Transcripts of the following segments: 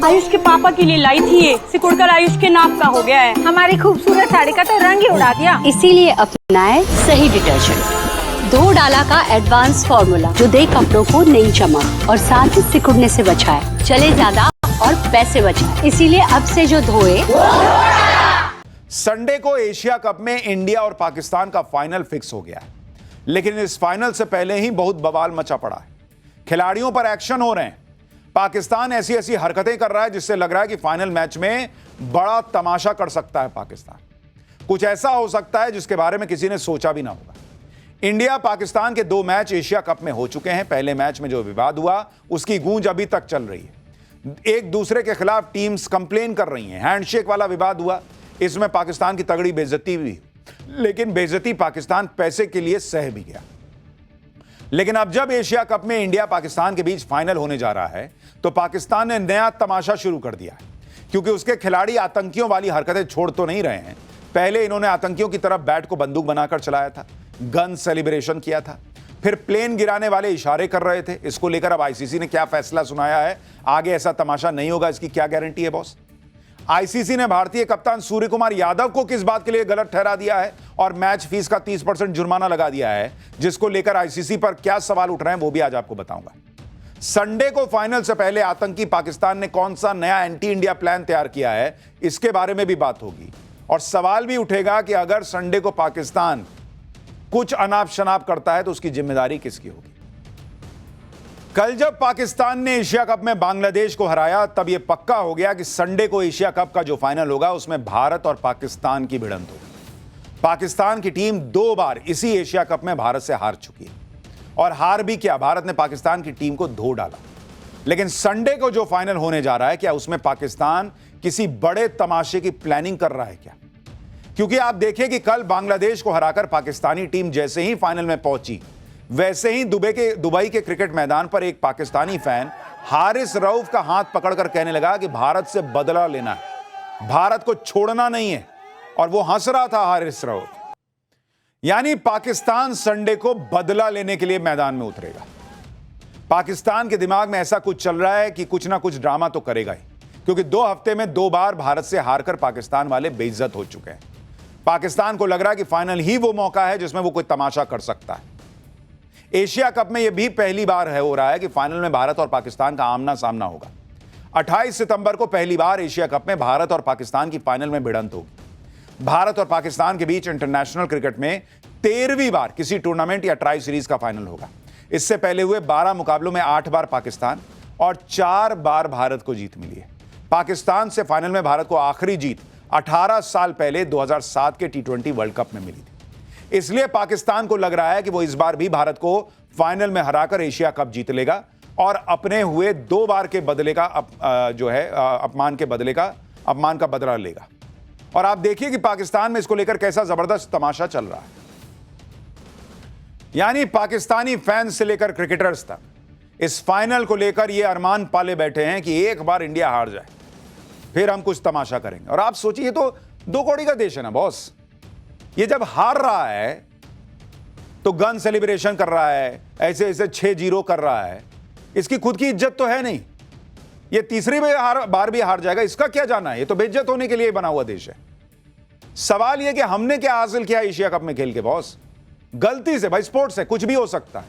आयुष के पापा के लिए लाई थी ये, सिकुड़कर आयुष के नाक का हो गया है। हमारी खूबसूरत साड़ी का तो रंग ही उड़ा दिया। इसीलिए अपनाए सही डिटर्जेंट, धो डाला का एडवांस फॉर्मूला जो दे कपड़ों को नई चमक और साथ ही सिकुड़ने से बचाए, चले ज्यादा और पैसे बचाए। इसीलिए अब से जो धोए। संडे को एशिया कप में इंडिया और पाकिस्तान का फाइनल फिक्स हो गया है, लेकिन इस फाइनल से पहले ही बहुत बवाल मचा पड़ा है। खिलाड़ियों पर एक्शन हो रहे हैं। पाकिस्तान ऐसी ऐसी हरकतें कर रहा है जिससे लग रहा है कि फाइनल मैच में बड़ा तमाशा कर सकता है पाकिस्तान। कुछ ऐसा हो सकता है जिसके बारे में किसी ने सोचा भी ना होगा। इंडिया पाकिस्तान के 2 मैच एशिया कप में हो चुके हैं। पहले मैच में जो विवाद हुआ उसकी गूंज अभी तक चल रही है। एक दूसरे के खिलाफ टीम्स कंप्लेन कर रही हैं। हैंडशेक वाला विवाद हुआ, इसमें पाकिस्तान की तगड़ी बेइज्जती भी, लेकिन बेइज्जती पाकिस्तान पैसे के लिए सह भी गया। लेकिन अब जब एशिया कप में इंडिया पाकिस्तान के बीच फाइनल होने जा रहा है तो पाकिस्तान ने नया तमाशा शुरू कर दिया है, क्योंकि उसके खिलाड़ी आतंकियों वाली हरकतें छोड़ तो नहीं रहे हैं। पहले इन्होंने आतंकियों की तरफ बैट को बंदूक बनाकर चलाया था, गन सेलिब्रेशन किया था, फिर प्लेन गिराने वाले इशारे कर रहे थे। इसको लेकर अब आईसीसी ने क्या फैसला सुनाया है, आगे ऐसा तमाशा नहीं होगा इसकी क्या गारंटी है बॉस। आईसीसी ने भारतीय कप्तान सूर्य कुमार यादव को किस बात के लिए गलत ठहरा दिया है और मैच फीस का 30% जुर्माना लगा दिया है, जिसको लेकर आईसीसी पर क्या सवाल उठ रहे हैं वो भी आज आपको बताऊंगा। संडे को फाइनल से पहले आतंकी पाकिस्तान ने कौन सा नया एंटी इंडिया प्लान तैयार किया है, इसके बारे में भी बात होगी। और सवाल भी उठेगा कि अगर संडे को पाकिस्तान कुछ अनाप शनाप करता है तो उसकी जिम्मेदारी किसकी होगी। कल जब पाकिस्तान ने एशिया कप में बांग्लादेश को हराया तब यह पक्का हो गया कि संडे को एशिया कप का जो फाइनल होगा उसमें भारत और पाकिस्तान की भिड़ंत होगी। पाकिस्तान की टीम 2 बार इसी एशिया कप में भारत से हार चुकी है, और हार भी क्या, भारत ने पाकिस्तान की टीम को धो डाला। लेकिन संडे को जो फाइनल होने जा रहा है, क्या उसमें पाकिस्तान किसी बड़े तमाशे की प्लानिंग कर रहा है क्या? क्योंकि आप देखें कि कल बांग्लादेश को हराकर पाकिस्तानी टीम जैसे ही फाइनल में पहुंची, वैसे ही दुबई के क्रिकेट मैदान पर एक पाकिस्तानी फैन हारिस रऊफ का हाथ पकड़कर कहने लगा कि भारत से बदला लेना है, भारत को छोड़ना नहीं है, और वो हंस रहा था हारिस रऊफ। यानी पाकिस्तान संडे को बदला लेने के लिए मैदान में उतरेगा। पाकिस्तान के दिमाग में ऐसा कुछ चल रहा है कि कुछ ना कुछ ड्रामा तो करेगा ही, क्योंकि 2 हफ्ते में 2 बार भारत से हारकर पाकिस्तान वाले बेइज्जत हो चुके हैं। पाकिस्तान को लग रहा है कि फाइनल ही वो मौका है जिसमें वो कोई तमाशा कर सकता है। एशिया कप में यह भी पहली बार हो रहा है कि फाइनल में भारत और पाकिस्तान का आमना सामना होगा। 28 सितंबर को पहली बार एशिया कप में भारत और पाकिस्तान की फाइनल में भिड़ंत होगी। भारत और पाकिस्तान के बीच इंटरनेशनल क्रिकेट में 13वीं बार किसी टूर्नामेंट या ट्राई सीरीज का फाइनल होगा। इससे पहले हुए 12 मुकाबलों में 8 बार पाकिस्तान और 4 बार भारत को जीत मिली है। पाकिस्तान से फाइनल में भारत को आखिरी जीत 18 साल पहले 2007 के T20 वर्ल्ड कप में मिली थी। इसलिए पाकिस्तान को लग रहा है कि वो इस बार भी भारत को फाइनल में हराकर एशिया कप जीत लेगा और अपने हुए 2 बार के बदले का अपमान का बदला लेगा। और आप देखिए कि पाकिस्तान में इसको लेकर कैसा जबरदस्त तमाशा चल रहा है। यानी पाकिस्तानी फैंस से लेकर क्रिकेटर्स तक इस फाइनल को लेकर ये अरमान पाले बैठे हैं कि एक बार इंडिया हार जाए फिर हम कुछ तमाशा करेंगे। और आप सोचिए, तो 2 कौड़ी का देश है ना बॉस। ये जब हार रहा है तो गन सेलिब्रेशन कर रहा है, ऐसे ऐसे 6-0 कर रहा है। इसकी खुद की इज्जत तो है नहीं। ये तीसरी बार भी हार जाएगा, इसका क्या जाना है? ये तो बेइज्जत होने के लिए बना हुआ देश है। सवाल यह कि हमने क्या हासिल किया एशिया कप में खेल के बॉस? गलती से, भाई स्पोर्ट्स है, कुछ भी हो सकता है।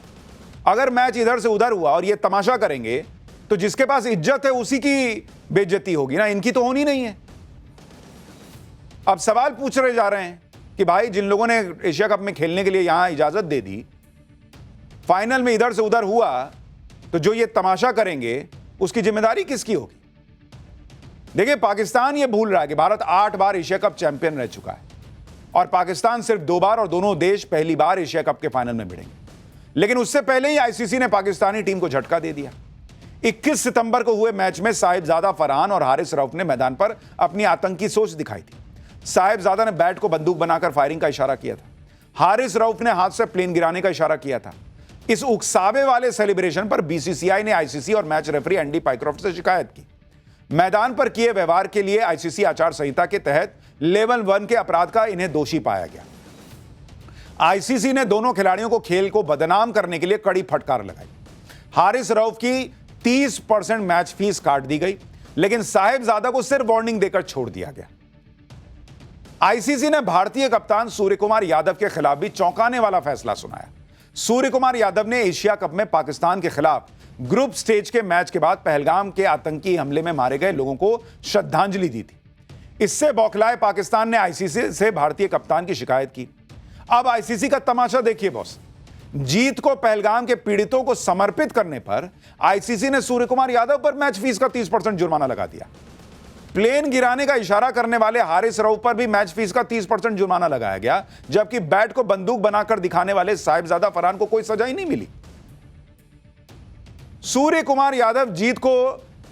अगर मैच इधर से उधर हुआ और ये तमाशा करेंगे तो जिसके पास इज्जत है उसी की बेइज्जती होगी ना, इनकी तो होनी नहीं है। अब सवाल पूछ रहे जा रहे हैं कि भाई जिन लोगों ने एशिया कप में खेलने के लिए यहां इजाजत दे दी, फाइनल में इधर से उधर हुआ, तो जो ये तमाशा करेंगे उसकी जिम्मेदारी किसकी होगी? देखिए, पाकिस्तान ये भूल रहा है कि भारत 8 बार एशिया कप चैंपियन रह चुका है और पाकिस्तान सिर्फ 2 बार, और दोनों देश पहली बार एशिया कप के फाइनल में भिड़ेंगे। लेकिन उससे पहले ही आईसीसी ने पाकिस्तानी टीम को झटका दे दिया। 21 सितंबर को हुए मैच में साहिबजादा फरहान और हारिस रऊफ ने मैदान पर अपनी आतंकी सोच दिखाई थी। साहिबजादा ने बैट को बंदूक बनाकर फायरिंग का इशारा किया था। हारिस रऊफ ने हाथ से प्लेन गिराने का इशारा किया था। इस उकसावे वाले सेलिब्रेशन पर बीसीसीआई ने आईसीसी और मैच रेफरी एंडी पाइक्रॉफ्ट से शिकायत की। मैदान पर किए व्यवहार के लिए आईसीसी आचार संहिता के तहत लेवल 1 के अपराध का इन्हें दोषी पाया गया। आईसीसी ने दोनों खिलाड़ियों को खेल को बदनाम करने के लिए कड़ी फटकार लगाई। हारिस रऊफ की 30% मैच फीस काट दी गई। लेकिन साहिबजादा को सिर्फ वार्निंग देकर छोड़ दिया गया। आईसीसी ने भारतीय कप्तान सूर्य कुमार यादव के खिलाफ भी चौंकाने वाला फैसला सुनाया। सूर्य कुमार यादव ने एशिया कप में पाकिस्तान के खिलाफ ग्रुप स्टेज के मैच के बाद पहलगाम के आतंकी हमले में मारे गए लोगों को श्रद्धांजलि दी थी। इससे बौखलाए पाकिस्तान ने आईसीसी से भारतीय कप्तान की शिकायत की। अब आईसीसी का तमाशा देखिए बॉस। जीत को पहलगाम के पीड़ितों को समर्पित करने पर आईसीसी ने सूर्य कुमार यादव पर मैच फीस का 30% जुर्माना लगा दिया। प्लेन गिराने का इशारा करने वाले हारिस रऊफ पर भी मैच फीस का 30% जुर्माना लगाया गया, जबकि बैट को बंदूक बनाकर दिखाने वाले साहिबजादा फरहान को कोई सजा ही नहीं मिली। सूर्य कुमार यादव जीत को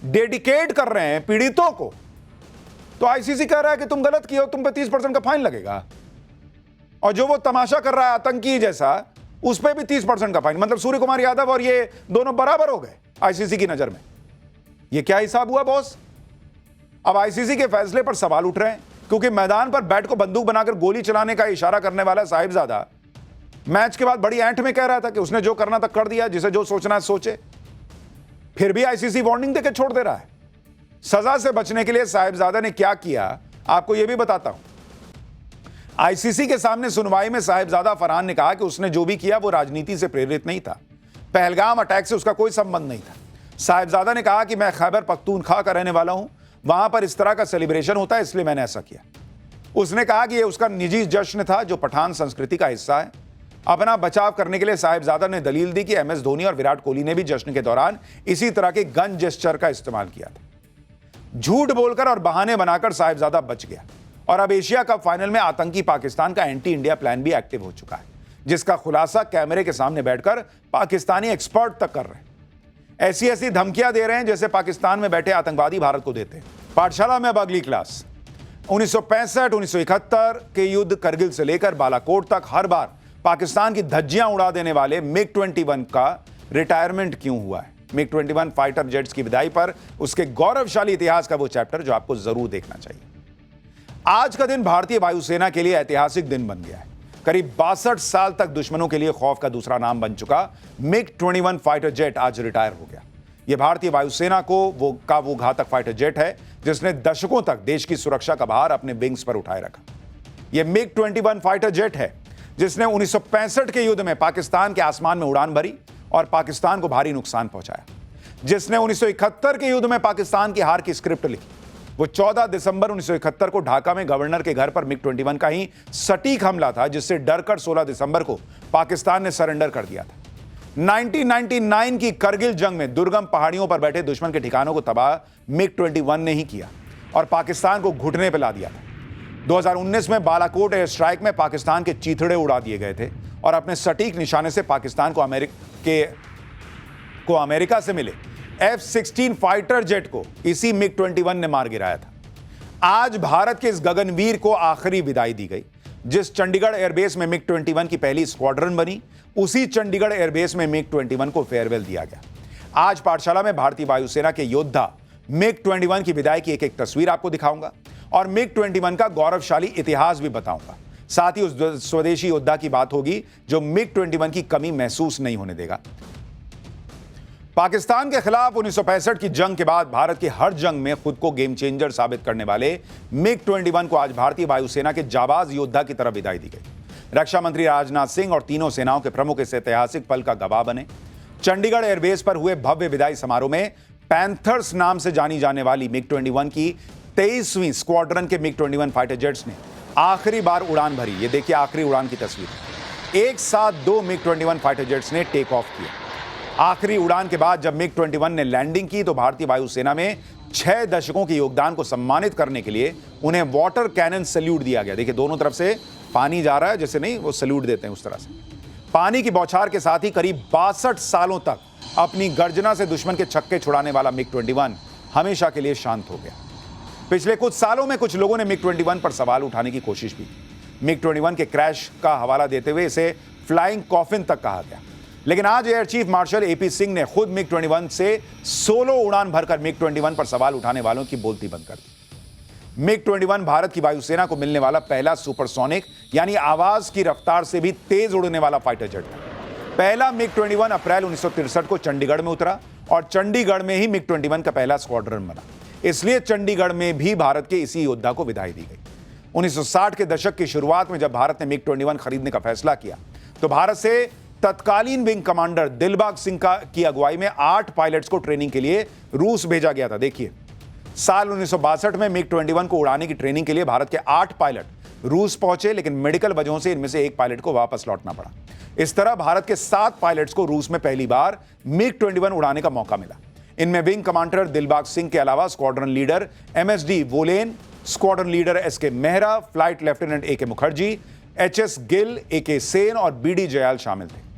डेडिकेट कर रहे हैं पीड़ितों को, तो आईसीसी कह रहा है कि तुम गलत किए हो, तुम पे 30% का फाइन लगेगा। और जो वो तमाशा कर रहा है आतंकी जैसा, उस पर भी 30% का फाइन। मतलब सूर्य कुमार यादव और ये दोनों बराबर हो गए आईसीसी की नजर में। ये क्या हिसाब हुआ बॉस? अब आईसीसी के फैसले पर सवाल उठ रहे हैं, क्योंकि मैदान पर बैट को बंदूक बनाकर गोली चलाने का इशारा करने वाला साहिबजादा मैच के बाद बड़ी ऐंठ में कह रहा था कि उसने जो करना था कर दिया, जिसे जो सोचना है सोचे। फिर भी आईसीसी वार्निंग देकर छोड़ दे रहा है। सजा से बचने के लिए साहिबजादा ने क्या किया, आपको यह भी बताता हूं। आईसीसी के सामने सुनवाई में साहिबजादा फरहान ने कहा कि उसने जो भी किया वो राजनीति से प्रेरित नहीं था। पहलगाम अटैक से उसका कोई संबंध नहीं था। साहिबजादा ने कहा कि मैं खैबर पख्तूनख्वा का रहने वाला हूं, वहां पर इस तरह का सेलिब्रेशन होता है, इसलिए मैंने ऐसा किया। उसने कहा कि यह उसका निजी जश्न था जो पठान संस्कृति का हिस्सा है। अपना बचाव करने के लिए साहिबजादा ने दलील दी कि एमएस धोनी और विराट कोहली ने भी जश्न के दौरान इसी तरह के गन जेस्चर का इस्तेमाल किया था। झूठ बोलकर और बहाने बनाकर साहिबजादा बच गया और अब एशिया कप फाइनल में आतंकी पाकिस्तान का एंटी इंडिया प्लान भी एक्टिव हो चुका है, जिसका खुलासा कैमरे के सामने बैठकर पाकिस्तानी एक्सपर्ट तक कर रहे हैं। ऐसी ऐसी धमकियां दे रहे हैं जैसे पाकिस्तान में बैठे आतंकवादी भारत को देते हैं। पाठशाला में अब अगली क्लास। 1965, 1971 के युद्ध, करगिल से लेकर बालाकोट तक हर बार पाकिस्तान की धज्जियां उड़ा देने वाले मिग-21 का रिटायरमेंट क्यों हुआ है? मिग-21 फाइटर जेट्स की विदाई पर उसके गौरवशाली इतिहास का वो चैप्टर जो आपको जरूर देखना चाहिए। आज का दिन भारतीय वायुसेना के लिए ऐतिहासिक दिन बन गया है। करीब 62 साल तक दुश्मनों के लिए खौफ का दूसरा नाम बन चुका मिग-21 फाइटर जेट आज रिटायर हो गया। यह भारतीय वायुसेना को वो घातक फाइटर जेट है जिसने दशकों तक देश की सुरक्षा का भार अपने विंग्स पर उठाए रखा। यह मिग-21 फाइटर जेट है जिसने 1965 के युद्ध में पाकिस्तान के आसमान में उड़ान भरी और पाकिस्तान को भारी नुकसान पहुंचाया। जिसने 1971 के युद्ध में पाकिस्तान की हार की स्क्रिप्ट लिखी। वो 14 दिसंबर 1971 को ढाका में गवर्नर के घर पर मिग-21 का ही सटीक हमला था, जिससे डरकर 16 दिसंबर को पाकिस्तान ने सरेंडर कर दिया था। 1999 की करगिल जंग में दुर्गम पहाड़ियों पर बैठे दुश्मन के ठिकानों को तबाह मिग-21 ने ही किया और पाकिस्तान को घुटने पर ला दिया था। 2019 में बालाकोट एयर स्ट्राइक में पाकिस्तान के चीथड़े उड़ा दिए गए थे और अपने सटीक निशाने से पाकिस्तान को अमेरिका से मिले F-16 फाइटर जेट को इसी मिग-21 ने मार गिराया था। आज भारत के इस गगनवीर को आखिरी विदाई दी गई। जिस चंडीगढ़ एयरबेस में मिग-21 की पहली स्क्वाड्रन बनी, उसी चंडीगढ़ एयरबेस में मिग-21 को फेयरवेल दिया गया। आज पाठशाला में भारतीय वायुसेना के योद्धा मिग-21 की विदाई की एक एक तस्वीर आपको दिखाऊंगा और मिग-21 का गौरवशाली इतिहास भी बताऊंगा। साथ ही उस स्वदेशी योद्धा की बात होगी जो मिग-21 की कमी महसूस नहीं होने देगा। पाकिस्तान के खिलाफ 1965 की जंग के बाद भारत की हर जंग में खुद को गेम चेंजर साबित करने वाले मिग-21 को आज भारतीय वायुसेना के जाबाज योद्धा की तरफ विदाई दी गई। रक्षा मंत्री राजनाथ सिंह और तीनों सेनाओं के प्रमुख इस ऐतिहासिक पल का गवाह बने। चंडीगढ़ एयरबेस पर हुए भव्य विदाई समारोह में पैंथर्स नाम से जानी जाने वाली मिग-21 की 23वीं स्क्वाड्रन के मिग-21 फाइटर जेट्स ने आखिरी बार उड़ान भरी। ये देखिए आखिरी उड़ान की तस्वीर। एक साथ 2 मिग-21 फाइटर जेट्स ने टेक ऑफ किया। आखिरी उड़ान के बाद जब मिग-21 ने लैंडिंग की तो भारतीय वायुसेना में 6 दशकों के योगदान को सम्मानित करने के लिए उन्हें वाटर कैनन सैल्यूट दिया गया। देखिए दोनों तरफ से पानी जा रहा है, जैसे नहीं वो सैल्यूट देते हैं उस तरह से। पानी की बौछार के साथ ही करीब 62 सालों तक अपनी गर्जना से दुश्मन के छक्के छुड़ाने वाला मिग-21 हमेशा के लिए शांत हो गया। पिछले कुछ सालों में कुछ लोगों ने मिग-21 पर सवाल उठाने की कोशिश की। मिग-21 के क्रैश का हवाला देते हुए इसे फ्लाइंग कॉफिन तक कहा गया। लेकिन आज air chief marshal AP Singh ने खुद मिग-21 से सोलो उड़ान भरकर मिग-21 पर सवाल उठाने वालों की बोलती बंद कर दी। मिग-21 भारत की वायुसेना को मिलने वाला पहला सुपरसोनिक यानी आवाज की रफ्तार से भी तेज उड़ने वाला फाइटर जेट था। पहला मिग-21 अप्रैल 1963 को चंडीगढ़ में उतरा और चंडीगढ़ में ही मिग-21 का पहला स्क्वाड्रन बना। इसलिए चंडीगढ़ में भी भारत के इसी योद्धा को विदाई दी गई। 1960 के दशक की शुरुआत में जब भारत ने मिग 21 खरीदने का फैसला किया तो भारत से तत्कालीन विंग कमांडर दिलबाग सिंह की अगुवाई में 8 पायलट्स को ट्रेनिंग के लिए रूस भेजा गया था। देखिए, साल 1962 में मिग 21 को उड़ाने की ट्रेनिंग के लिए भारत के 8 पायलट रूस पहुंचे, लेकिन मेडिकल वजहों से इनमें से एक पायलट को वापस लौटना पड़ा। इस तरह भारत के 7 पायलट्स को रूस में पहली बार मिग 21 उड़ाने का मौका मिला। इनमें विंग कमांडर दिलबाग सिंह के अलावा squadron leader MSD woollen, squadron leader SK Mehra, flight lieutenant AK Mukherjee, HS Gill, AK Sen और BD जयाल शामिल थे।